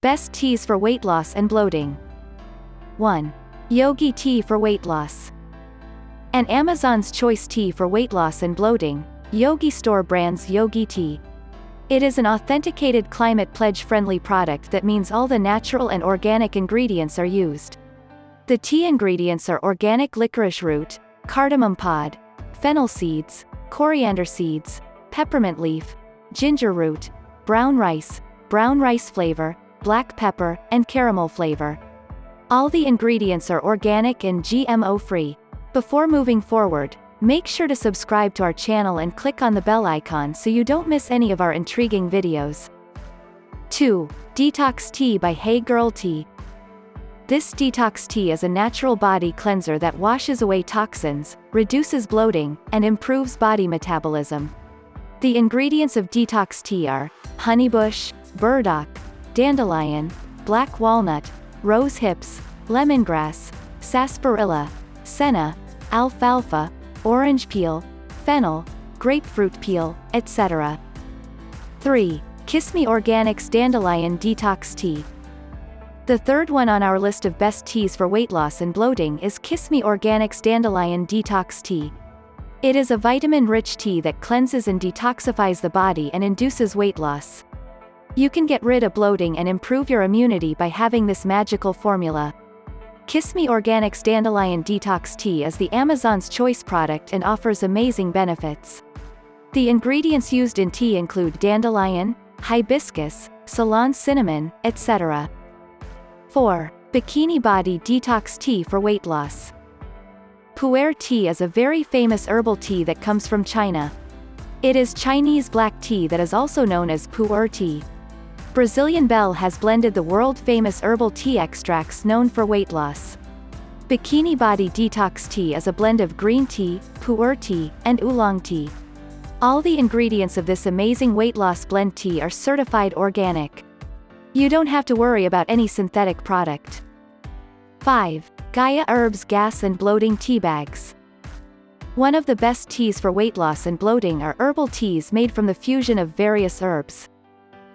Best teas for weight loss and bloating. 1. Yogi tea for weight loss. An Amazon's choice tea for weight loss and bloating, Yogi store brands Yogi tea. It is an authenticated climate pledge-friendly product that means all the natural and organic ingredients are used. The tea ingredients are organic licorice root, cardamom pod, fennel seeds, coriander seeds, peppermint leaf, ginger root, brown rice flavor, black pepper, and caramel flavor. All the ingredients are organic and GMO-free. Before moving forward, make sure to subscribe to our channel and click on the bell icon so you don't miss any of our intriguing videos. 2. Detox Tea by Hey Girl Tea. This detox tea is a natural body cleanser that washes away toxins, reduces bloating, and improves body metabolism. The ingredients of detox tea are honeybush, burdock, dandelion, black walnut, rose hips, lemongrass, sarsaparilla, senna, alfalfa, orange peel, fennel, grapefruit peel, etc. 3. Kiss Me Organics Dandelion Detox Tea. The third one on our list of best teas for weight loss and bloating is Kiss Me Organics Dandelion Detox Tea. It is a vitamin-rich tea that cleanses and detoxifies the body and induces weight loss. You can get rid of bloating and improve your immunity by having this magical formula. Kiss Me Organics Dandelion Detox Tea is the Amazon's choice product and offers amazing benefits. The ingredients used in tea include dandelion, hibiscus, Ceylon cinnamon, etc. 4. Bikini Body Detox Tea for weight loss. Pu'er tea is a very famous herbal tea that comes from China. It is Chinese black tea that is also known as pu'er tea. Brazilian Belle has blended the world-famous herbal tea extracts known for weight loss. Bikini Body Detox Tea is a blend of green tea, pu'er tea, and oolong tea. All the ingredients of this amazing weight loss blend tea are certified organic. You don't have to worry about any synthetic product. 5. Gaia Herbs Gas and Bloating Tea Bags. One of the best teas for weight loss and bloating are herbal teas made from the fusion of various herbs.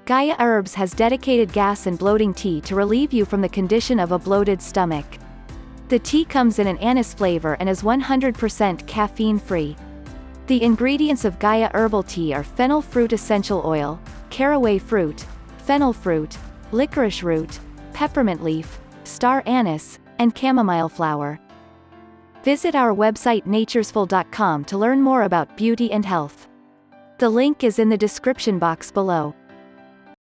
Gaia Herbs has dedicated gas and bloating tea to relieve you from the condition of a bloated stomach. The tea comes in an anise flavor and is 100% caffeine-free. The ingredients of Gaia Herbal Tea are fennel fruit essential oil, caraway fruit, fennel fruit, licorice root, peppermint leaf, star anise, and chamomile flower. Visit our website naturesful.com to learn more about beauty and health. The link is in the description box below.